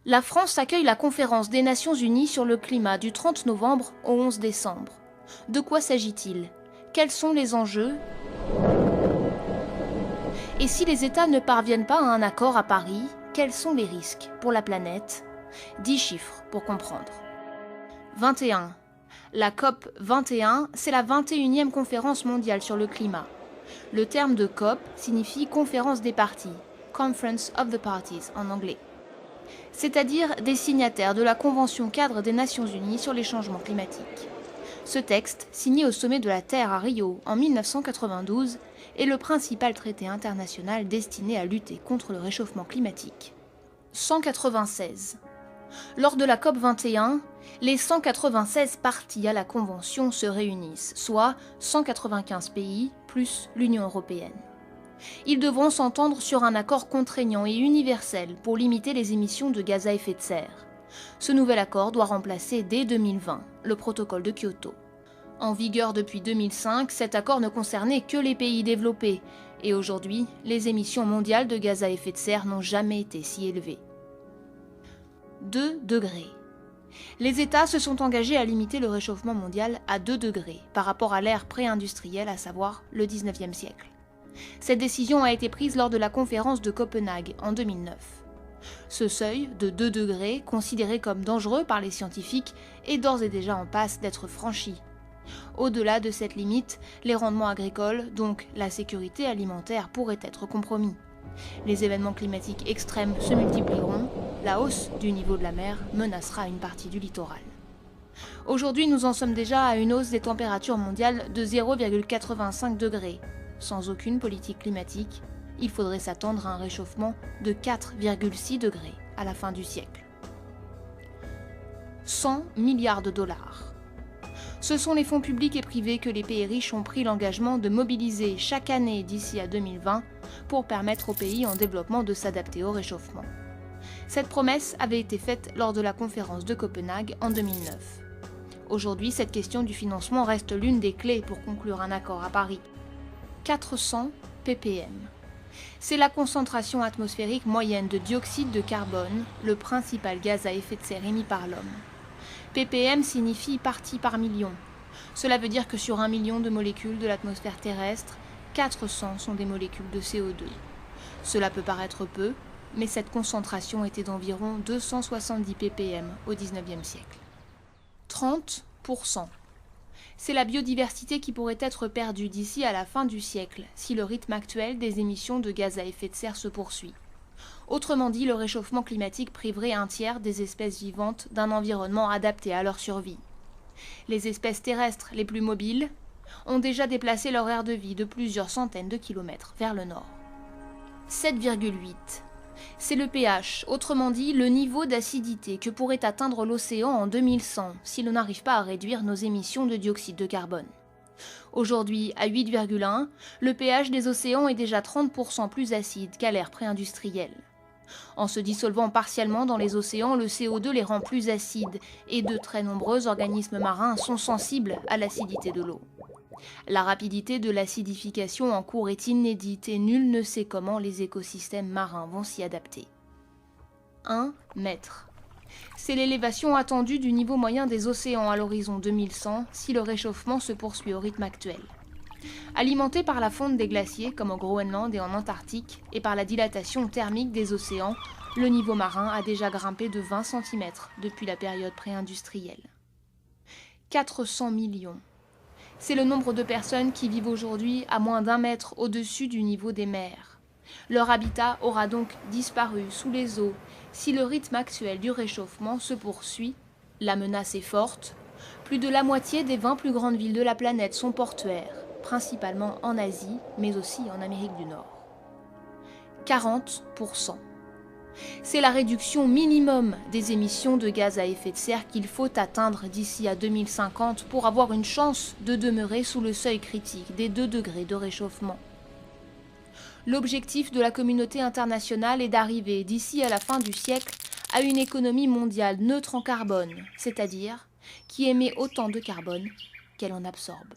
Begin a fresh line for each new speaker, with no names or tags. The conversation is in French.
La France accueille la conférence des Nations Unies sur le climat du 30 novembre au 11 décembre. De quoi s'agit-il? Quels sont les enjeux? Et si les États ne parviennent pas à un accord à Paris, quels sont les risques pour la planète? 10 chiffres pour comprendre. 21. La COP 21, c'est la 21e conférence mondiale sur le climat. Le terme de COP signifie conférence des parties, Conference of the Parties en anglais, c'est-à-dire des signataires de la Convention cadre des Nations Unies sur les changements climatiques. Ce texte, signé au sommet de la Terre à Rio en 1992, est le principal traité international destiné à lutter contre le réchauffement climatique. 196. Lors de la COP 21, les 196 parties à la Convention se réunissent, soit 195 pays plus l'Union européenne. Ils devront s'entendre sur un accord contraignant et universel pour limiter les émissions de gaz à effet de serre. Ce nouvel accord doit remplacer dès 2020 le protocole de Kyoto. En vigueur depuis 2005, cet accord ne concernait que les pays développés, et aujourd'hui, les émissions mondiales de gaz à effet de serre n'ont jamais été si élevées. 2 degrés. Les États se sont engagés à limiter le réchauffement mondial à 2 degrés par rapport à l'ère pré-industrielle, à savoir le 19e siècle. Cette décision a été prise lors de la conférence de Copenhague en 2009. Ce seuil de 2 degrés, considéré comme dangereux par les scientifiques, est d'ores et déjà en passe d'être franchi. Au-delà de cette limite, les rendements agricoles, donc la sécurité alimentaire, pourraient être compromis. Les événements climatiques extrêmes se multiplieront, la hausse du niveau de la mer menacera une partie du littoral. Aujourd'hui, nous en sommes déjà à une hausse des températures mondiales de 0,85 degrés. Sans aucune politique climatique, il faudrait s'attendre à un réchauffement de 4,6 degrés à la fin du siècle. 100 milliards de dollars. Ce sont les fonds publics et privés que les pays riches ont pris l'engagement de mobiliser chaque année d'ici à 2020 pour permettre aux pays en développement de s'adapter au réchauffement. Cette promesse avait été faite lors de la conférence de Copenhague en 2009. Aujourd'hui, cette question du financement reste l'une des clés pour conclure un accord à Paris. 400 ppm. C'est la concentration atmosphérique moyenne de dioxyde de carbone, le principal gaz à effet de serre émis par l'homme. ppm signifie partie par million. Cela veut dire que sur 1 million de molécules de l'atmosphère terrestre, 400 sont des molécules de CO2. Cela peut paraître peu, mais cette concentration était d'environ 270 ppm au XIXe siècle. 30%. C'est la biodiversité qui pourrait être perdue d'ici à la fin du siècle si le rythme actuel des émissions de gaz à effet de serre se poursuit. Autrement dit, le réchauffement climatique priverait un tiers des espèces vivantes d'un environnement adapté à leur survie. Les espèces terrestres les plus mobiles ont déjà déplacé leur aire de vie de plusieurs centaines de kilomètres vers le nord. 7,8. C'est le pH, autrement dit le niveau d'acidité que pourrait atteindre l'océan en 2100 si l'on n'arrive pas à réduire nos émissions de dioxyde de carbone. Aujourd'hui, à 8,1, le pH des océans est déjà 30% plus acide qu'à l'ère pré-industrielle. En se dissolvant partiellement dans les océans, le CO2 les rend plus acides et de très nombreux organismes marins sont sensibles à l'acidité de l'eau. La rapidité de l'acidification en cours est inédite et nul ne sait comment les écosystèmes marins vont s'y adapter. 1 mètre. C'est l'élévation attendue du niveau moyen des océans à l'horizon 2100 si le réchauffement se poursuit au rythme actuel. Alimenté par la fonte des glaciers, comme au Groenland et en Antarctique, et par la dilatation thermique des océans, le niveau marin a déjà grimpé de 20 cm depuis la période pré-industrielle. 400 millions. C'est le nombre de personnes qui vivent aujourd'hui à moins d'1 mètre au-dessus du niveau des mers. Leur habitat aura donc disparu sous les eaux si le rythme actuel du réchauffement se poursuit. La menace est forte. Plus de la moitié des 20 plus grandes villes de la planète sont portuaires, principalement en Asie, mais aussi en Amérique du Nord. 40%. C'est la réduction minimum des émissions de gaz à effet de serre qu'il faut atteindre d'ici à 2050 pour avoir une chance de demeurer sous le seuil critique des 2 degrés de réchauffement. L'objectif de la communauté internationale est d'arriver d'ici à la fin du siècle à une économie mondiale neutre en carbone, c'est-à-dire qui émet autant de carbone qu'elle en absorbe.